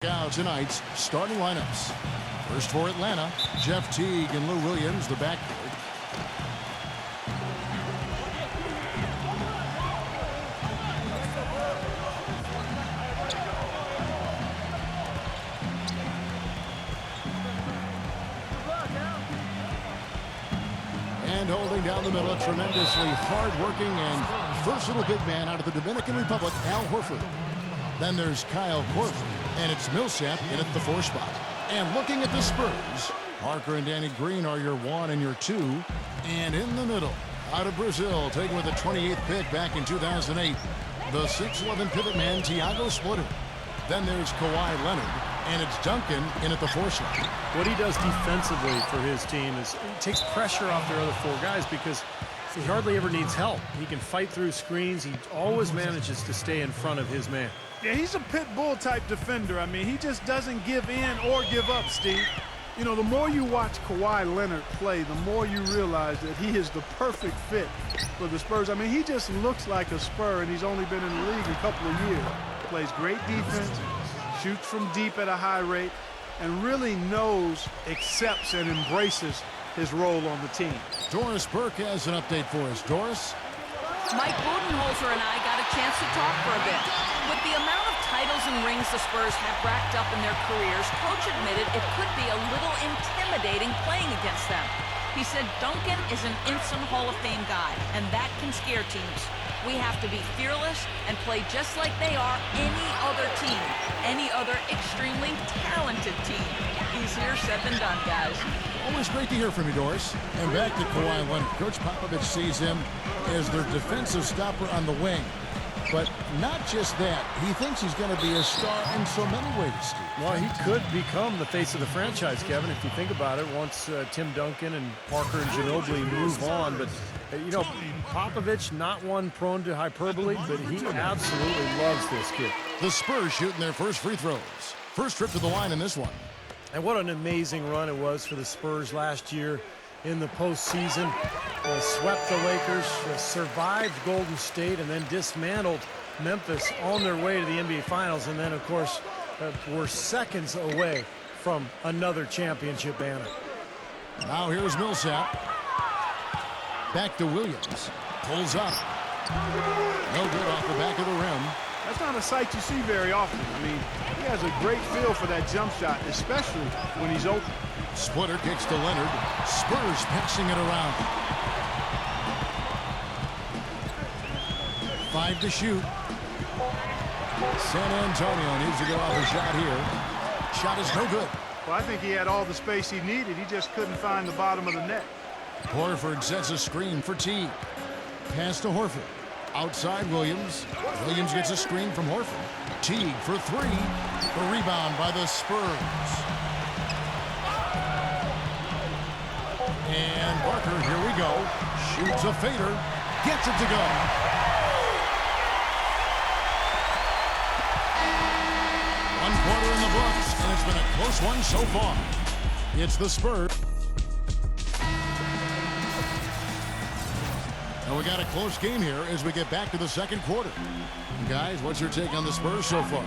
Now tonight's starting lineups. First for Atlanta, Jeff Teague and Lou Williams, the backcourt. And holding down the middle, a tremendously hard-working and versatile big man out of the Dominican Republic, Al Horford. Then there's Kyle Korver, and it's Millsap in at the 4 spot. And looking at the Spurs, Parker and Danny Green are your 1 and your 2. And in the middle, out of Brazil, taken with the 28th pick back in 2008, the 6'11" pivot man, Thiago Splitter. Then there's Kawhi Leonard, and it's Duncan in at the 4 slot. What he does defensively for his team is he takes pressure off their other 4 guys because he hardly ever needs help. He can fight through screens. He always manages to stay in front of his man. Yeah, he's a pit bull type defender. I mean, he just doesn't give in or give up, Steve. You know, the more you watch Kawhi Leonard play, the more you realize that he is the perfect fit for the Spurs. I mean, he just looks like a Spur, and he's only been in the league a couple of years. Plays great defense, shoots from deep at a high rate, and really knows, accepts, and embraces his role on the team. Doris Burke has an update for us. Doris? Mike Budenholzer and I got a chance to talk for a bit. With the amount of titles and rings the Spurs have racked up in their careers, Coach admitted it could be a little intimidating playing against them. He said Duncan is an instant Hall of Fame guy, and that can scare teams. We have to be fearless and play just like they are any other team, any other extremely talented team. Easier said than done, guys. Always great to hear from you, Doris. And back to Kawhi Leonard. Coach Popovich sees him as their defensive stopper on the wing. But not just that. He thinks he's going to be a star in so many ways, Steve. Well, he could become the face of the franchise, Kevin, if you think about it, once Tim Duncan and Parker and Ginobili move on. But, you know, Popovich, not one prone to hyperbole, but he absolutely loves this kid. The Spurs shooting their first free throws. First trip to the line in this one. And what an amazing run it was for the Spurs last year in the postseason. They swept the Lakers, survived Golden State, and then dismantled Memphis on their way to the NBA Finals. And then, of course, were seconds away from another championship banner. Now here's Millsap. Back to Williams. Pulls up. No good off the back of the rim. That's not a sight you see very often. I mean, he has a great feel for that jump shot, especially when he's open. Splitter kicks to Leonard. Spurs passing it around. 5 to shoot. San Antonio needs to get off a shot here. Shot is no good. Well, I think he had all the space he needed. He just couldn't find the bottom of the net. Horford sets a screen for Teague. Pass to Horford. Outside Williams. Williams gets a screen from Horford. Teague for 3. The rebound by the Spurs. And Parker, here we go. Shoots a fader. Gets it to go. One quarter in the books, and it's been a close one so far. It's the Spurs. And we got a close game here as we get back to the second quarter. Guys, what's your take on the Spurs so far?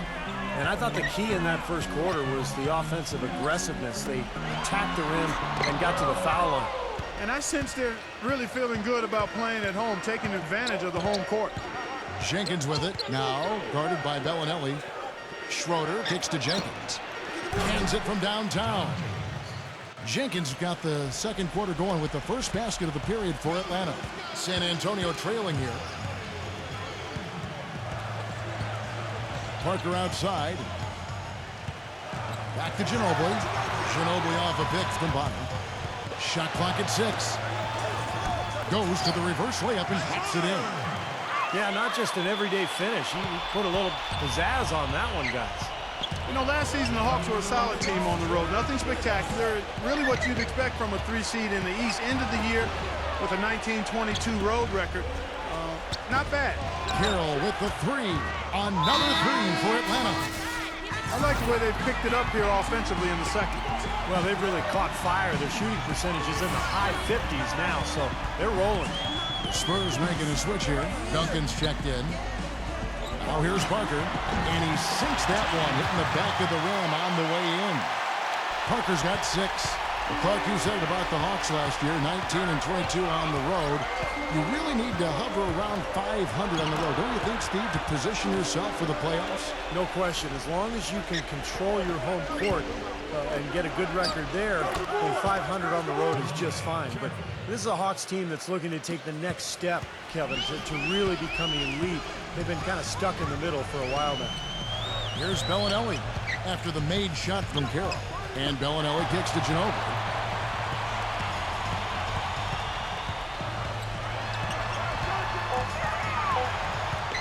And I thought the key in that first quarter was the offensive aggressiveness. They attacked the rim and got to the foul line. And I sense they're really feeling good about playing at home, taking advantage of the home court. Jenkins with it. Now guarded by Bellinelli. Schroeder kicks to Jenkins. Hands it from downtown. Jenkins got the second quarter going with the first basket of the period for Atlanta. San Antonio trailing here. Parker outside. Back to Ginobili. Ginobili off a pick from bottom. Shot clock at 6. Goes to the reverse layup and hits it in. Yeah, not just an everyday finish. He put a little pizzazz on that one, guys. You know, last season the Hawks were a solid team on the road. Nothing spectacular. Really what you'd expect from a 3 seed in the East. End of the year with a 19-22 road record. Not bad. Carroll with the 3. Another 3 for Atlanta. I like the way they picked it up here offensively in the second. Well, they've really caught fire. Their shooting percentage is in the high 50s now, so they're rolling. Spurs making a switch here. Duncan's checked in. Now here's Parker, and he sinks that one, hitting the back of the rim on the way in. Parker's got 6. Clark, you said it about the Hawks last year, 19 and 22 on the road. You really need to hover around 500 on the road, don't you think, Steve, to position yourself for the playoffs? No question. As long as you can control your home court and get a good record there, then 500 on the road is just fine. But this is a Hawks team that's looking to take the next step, Kevin, to really become elite. They've been kind of stuck in the middle for a while now. Here's Bellinelli after the made shot from Carroll. And Bellinelli kicks to Ginobili.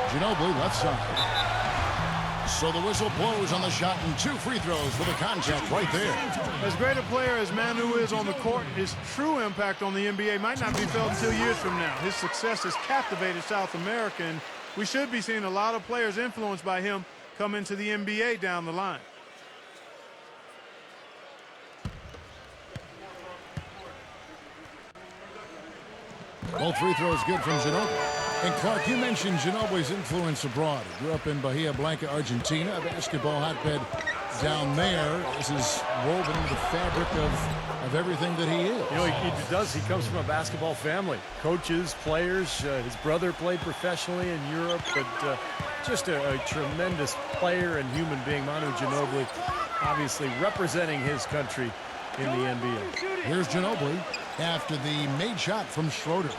Ginobili left side. So the whistle blows on the shot, and 2 free throws for the contact right there. As great a player as Manu is on the court, his true impact on the NBA might not be felt until years from now. His success has captivated South America, and we should be seeing a lot of players influenced by him come into the NBA down the line. Both free throws good from Ginobili. And Clark, you mentioned Ginobili's influence abroad. He grew up in Bahia Blanca, Argentina, a basketball hotbed down there. This is woven into the fabric of everything that he is. You know, he does. He comes from a basketball family. Coaches, players. His brother played professionally in Europe, but just a tremendous player and human being, Manu Ginobili, obviously representing his country in the NBA. Here's Ginobili after the made shot from Schroeder.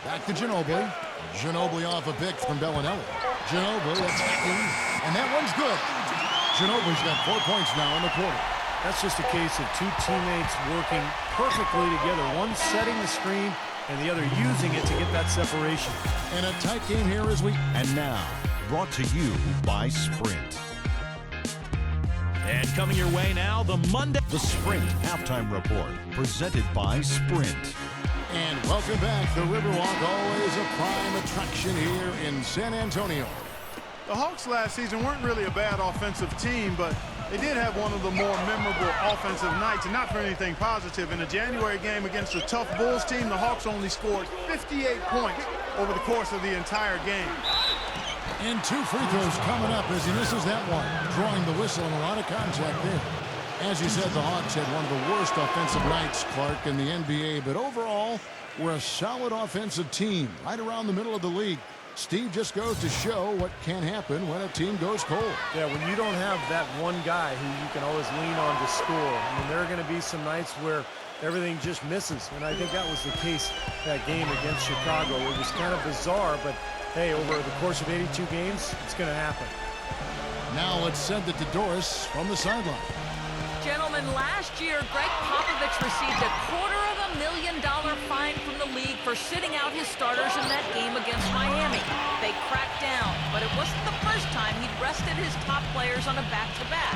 Back to Ginobili. Ginobili off a pick from Bellinelli. Ginobili attacking, and that one's good. Ginobili's got 4 points now in the quarter. That's just a case of 2 teammates working perfectly together. One setting the screen and the other using it to get that separation. And a tight game here as we... And now, brought to you by Sprint. And coming your way now, the Sprint Halftime Report, presented by Sprint. And welcome back. The Riverwalk, always a prime attraction here in San Antonio. The Hawks last season weren't really a bad offensive team, but they did have one of the more memorable offensive nights, and not for anything positive. In a January game against a tough Bulls team, the Hawks only scored 58 points over the course of the entire game. And 2 free throws coming up as he misses that one, drawing the whistle and a lot of contact there. As you said, the Hawks had one of the worst offensive nights, Clark, in the NBA, but overall, we're a solid offensive team right around the middle of the league. Steve, just goes to show what can happen when a team goes cold. Yeah, when you don't have that one guy who you can always lean on to score, I mean, there are going to be some nights where everything just misses, and I think that was the case that game against Chicago. It was kind of bizarre, but hey, over the course of 82 games, it's going to happen. Now let's send it to Doris from the sideline. Gentlemen, last year, Greg Popovich received a $250,000 fine from the league for sitting out his starters in that game against Miami. They cracked down, but it wasn't the first time he'd rested his top players on a back-to-back.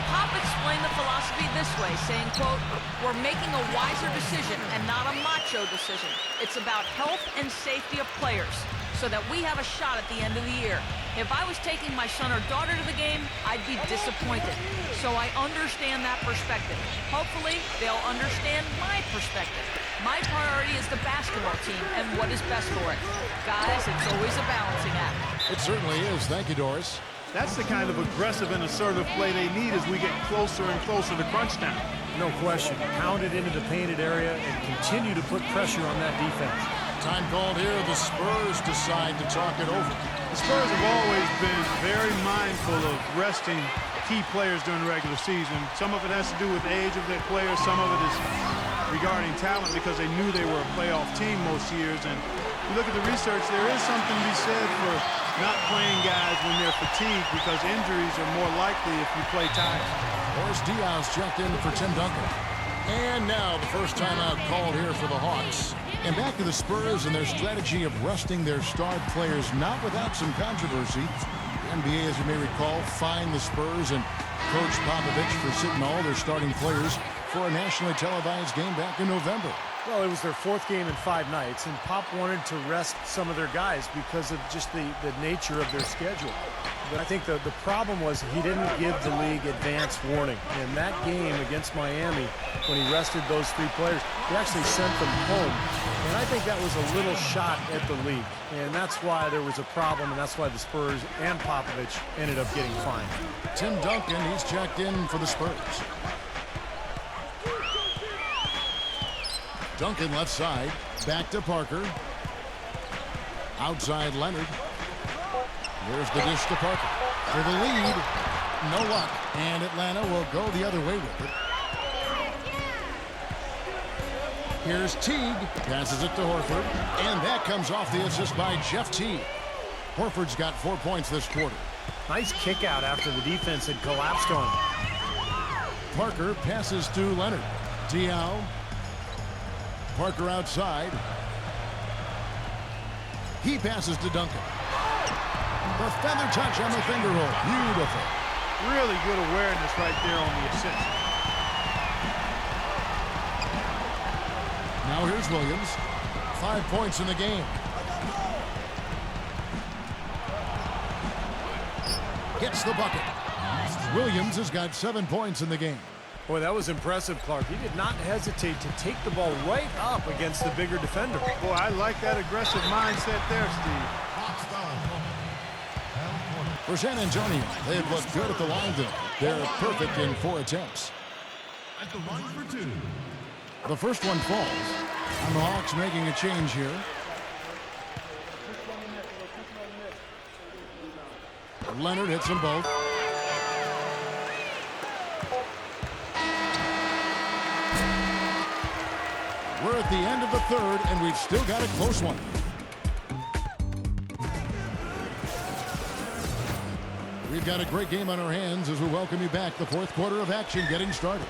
Pop explained the philosophy this way, saying, quote, "We're making a wiser decision and not a macho decision. It's about health and safety of players, so that we have a shot at the end of the year. If I was taking my son or daughter to the game, I'd be disappointed. So I understand that perspective. Hopefully, they'll understand my perspective. My priority is the basketball team and what is best for it. Guys, it's always a balancing act." It certainly is. Thank you, Doris. That's the kind of aggressive and assertive play they need as we get closer and closer to crunch time. No question. Pound it into the painted area and continue to put pressure on that defense. Time called here. The Spurs decide to talk it over. The Spurs have always been very mindful of resting key players during the regular season. Some of it has to do with the age of their players. Some of it is regarding talent, because they knew they were a playoff team most years. And you look at the research, there is something to be said for not playing guys when they're fatigued, because injuries are more likely if you play tired. Boris Diaz checked in for Tim Duncan. And now the first timeout called here for the Hawks. And back to the Spurs and their strategy of resting their star players, not without some controversy. The NBA, as you may recall, fined the Spurs and Coach Popovich for sitting all their starting players for a nationally televised game back in November. Well, it was their 4th game in 5 nights, and Pop wanted to rest some of their guys because of just the nature of their schedule. But I think the problem was he didn't give the league advance warning. In that game against Miami, when he rested those 3 players, he actually sent them home. And I think that was a little shot at the league. And that's why there was a problem, and that's why the Spurs and Popovich ended up getting fined. Tim Duncan, he's checked in for the Spurs. Duncan left side, back to Parker. Outside Leonard. Here's the dish to Parker. For the lead, no luck. And Atlanta will go the other way with it. Here's Teague. Passes it to Horford. And that comes off the assist by Jeff Teague. Horford's got 4 points this quarter. Nice kick out after the defense had collapsed on him. Parker passes to Leonard. Diaw. Parker outside. He passes to Duncan. The feather touch on the finger roll. Beautiful. Really good awareness right there on the assist. Now here's Williams. 5 points in the game. Gets the bucket. Williams has got 7 points in the game. Boy, that was impressive, Clark. He did not hesitate to take the ball right up against the bigger defender. Boy, I like that aggressive mindset there, Steve. For San Antonio, they've looked good at the line today. They're perfect in 4 attempts. At the line for 2. The first one falls. And the Hawks making a change here. Leonard hits them both. We're at the end of the third, and we've still got a close one. We've got a great game on our hands as we welcome you back. The 4th quarter of action getting started.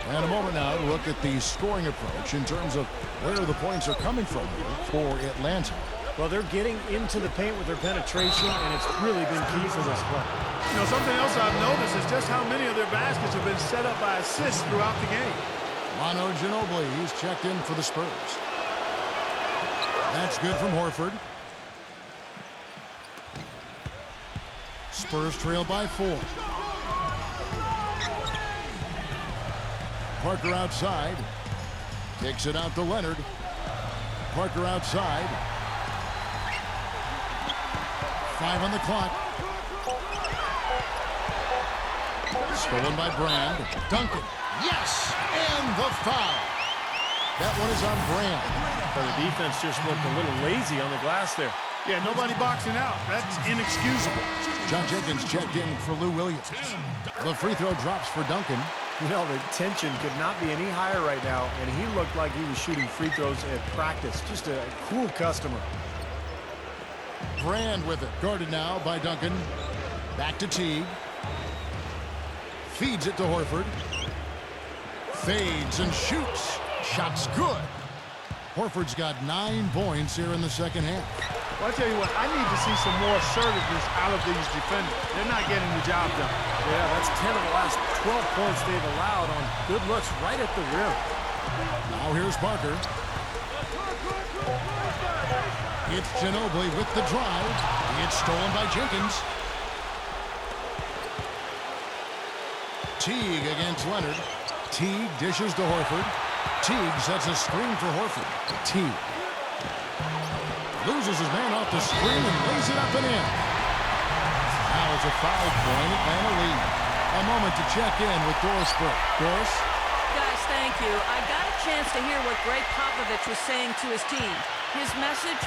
And a moment now to look at the scoring approach in terms of where the points are coming from for Atlanta. Well, they're getting into the paint with their penetration, and it's really been key for this play. You know, something else I've noticed is just how many of their baskets have been set up by assists throughout the game. Manu Ginobili, he's checked in for the Spurs. That's good from Horford. Spurs trail by 4. Parker outside. Takes it out to Leonard. Parker outside. 5 on the clock. Stolen by Brand. Duncan. Yes! And the foul. That one is on Brand. But the defense just looked a little lazy on the glass there. Yeah, nobody boxing out. That's inexcusable. John Jenkins checked in for Lou Williams. The free throw drops for Duncan. You know, the tension could not be any higher right now, and he looked like he was shooting free throws at practice. Just a cool customer. Brand with it. Guarded now by Duncan. Back to Teague. Feeds it to Horford. Fades and shoots. Shot's good. Horford's got 9 points here in the second half. Well, I tell you what, I need to see some more assertiveness out of these defenders. They're not getting the job done. Yeah, that's 10 of the last 12 points they've allowed on good looks right at the rim. Now here's Parker. It's Ginobili with the drive. It's stolen by Jenkins. Teague against Leonard. Teague dishes to Horford. Teague sets a screen for Horford. Teague loses his man off the screen and lays it up and in. Now it's a foul point. Atlanta lead. A moment to check in with Doris Burke. Doris? Guys, thank you. I got a chance to hear what Greg Popovich was saying to his team. His message,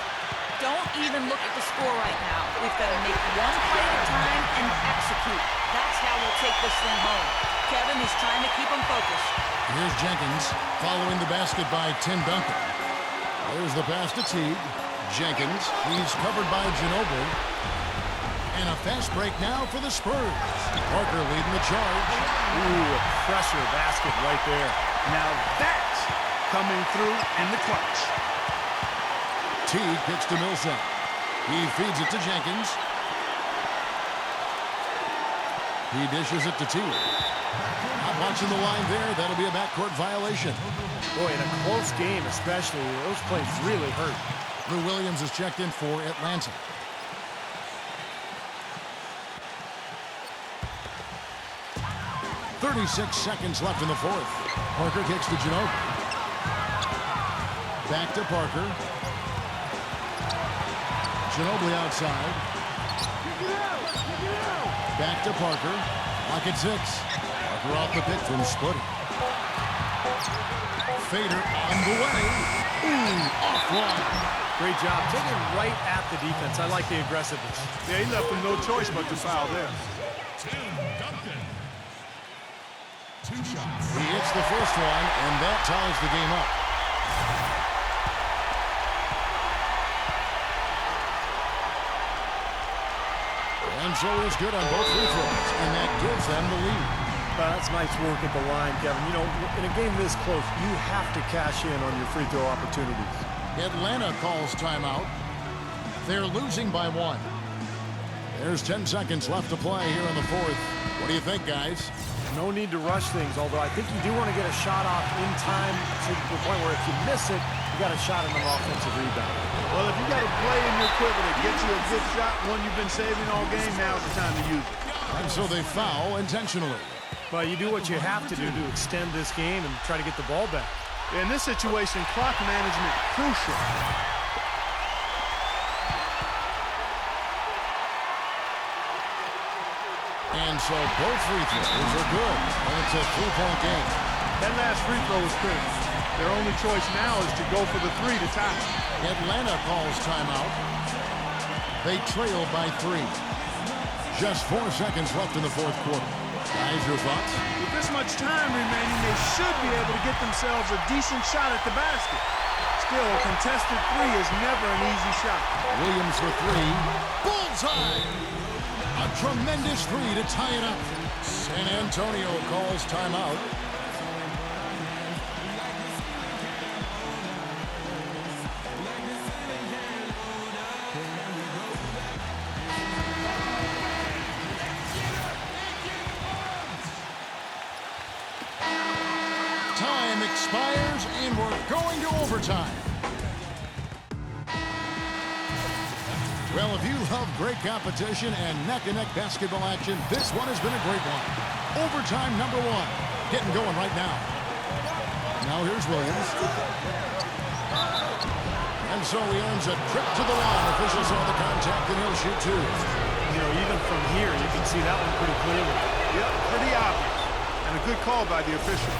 don't even look at the score right now. We've got to make one play at a time and execute. That's how we'll take this thing home. Kevin, he's trying to keep them focused. Here's Jenkins following the basket by Tim Duncan. There's the pass to Teague. Jenkins, he's covered by Ginobili. And a fast break now for the Spurs. Parker leading the charge. Ooh, a pressure basket right there. Now that's coming through in the clutch. Teague kicks to Millsap. He feeds it to Jenkins. He dishes it to Teague. Not watching the line there. That'll be a backcourt violation. Boy, in a close game especially, those plays really hurt. Lou Williams is checked in for Atlanta. 36 seconds left in the fourth. Parker kicks to Ginobili. Back to Parker. Ginobili outside. Back to Parker. Lock at 6. Parker off the pick from splitting. Fader on the way. Ooh, offline. Great job. Taking it right at the defense. I like the aggressiveness. Yeah, he left him no choice but to foul there. He hits the first one, and that ties the game up. And so he's good on both free throws, and that gives them the lead. That's nice work at the line, Kevin. You know, in a game this close, you have to cash in on your free throw opportunities. Atlanta calls timeout. They're losing by 1. There's 10 seconds left to play here in the fourth. What do you think, guys? No need to rush things, although I think you do want to get a shot off in time to the point where if you miss it, you got a shot in an offensive rebound. Well, if you got a play in your quiver that gets you a good shot, one you've been saving all game, now's the time to use it. And so they foul intentionally. Well, you do what you have to do to extend this game and try to get the ball back. In this situation, clock management crucial. And so both free throws are good. And it's a 3-point game. That last free throw was critical. Their only choice now is to go for the 3 to tie. Atlanta calls timeout. They trail by 3. Just 4 seconds left in the fourth quarter. Guys, your thoughts? With this much time remaining, they should be able to get themselves a decent shot at the basket. Still, a contested 3 is never an easy shot. Williams for 3. Bullseye! A tremendous 3 to tie it up. San Antonio calls timeout. Time expires, and we're going to overtime. Well, if you love great competition and neck-and-neck basketball action, this one has been a great one. Overtime number 1. Getting going right now. Now here's Williams. And so he earns a trip to the line. Officials saw the contact, and he'll shoot 2. You know, even from here, you can see that one pretty clearly. Yep, pretty obvious. And a good call by the official.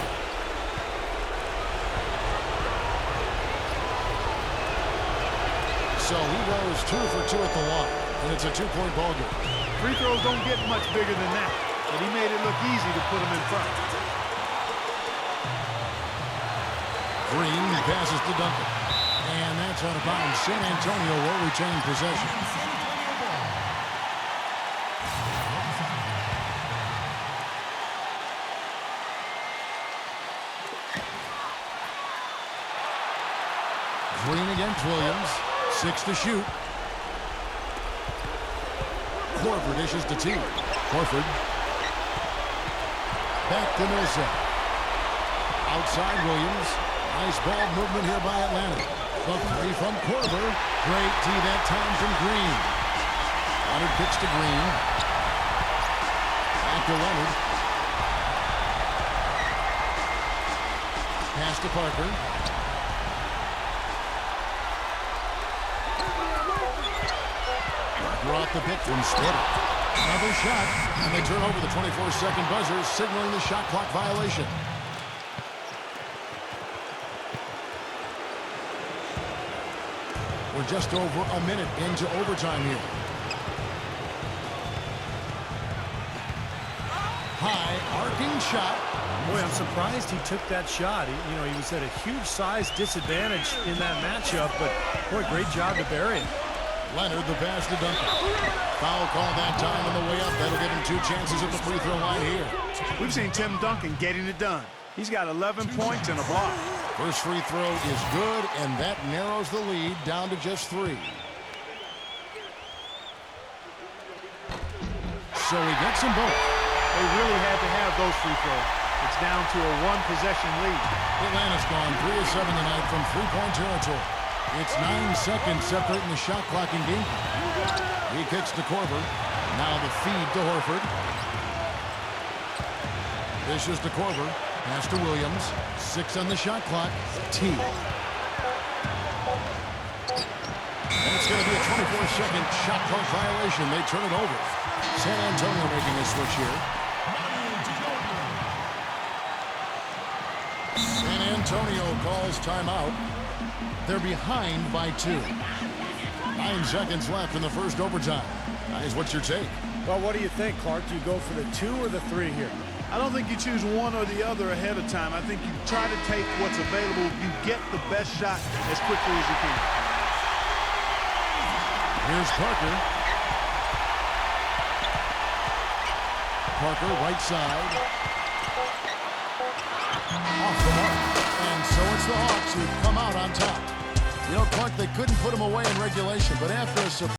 So he goes 2 for 2 at the line, and it's a 2-point ball game. Free throws don't get much bigger than that, but he made it look easy to put him in front. Green passes to Duncan, and that's out of bounds. San Antonio will retain possession. Green against Williams. 6 to shoot. Horford dishes to T. Horford. Back to Millsap. Outside Williams. Nice ball movement here by Atlanta. The 3 from Korver. Great D that time from Green. Leonard kicks to Green. Back to Leonard. Pass to Parker. Off the pick from Splitter. Another shot, and they turn over the 24-second buzzer, signaling the shot clock violation. We're just over a minute into overtime here. High arcing shot. Boy, I'm surprised he took that shot. He was at a huge size disadvantage in that matchup, but boy, great job to bury it. Leonard, the pass to Duncan. Foul call that time on the way up. That'll give him 2 chances at the free throw line here. We've seen Tim Duncan getting it done. He's got 11 points and a block. First free throw is good, and that narrows the lead down to just 3. So he gets them both. They really had to have those free throws. It's down to a 1-possession lead. Atlanta's gone 3 of 7 tonight from 3-point territory. It's 9 seconds separating the shot clock and game. He kicks to Korver. Now the feed to Horford. Dishes to Korver. Pass to Williams. 6 on the shot clock. T. And it's going to be a 24-second shot clock violation. They turn it over. San Antonio making a switch here. San Antonio calls timeout. They're behind by 2. 9 seconds left in the first overtime. Guys, what's your take? Well, what do you think, Clark? Do you go for the 2 or the 3 here? I don't think you choose one or the other ahead of time. I think you try to take what's available. You get the best shot as quickly as you can. Here's Parker. Parker, right side. Off the mark. And so it's the Hawks who come out on top. You know, Clark, they couldn't put him away in regulation, but after a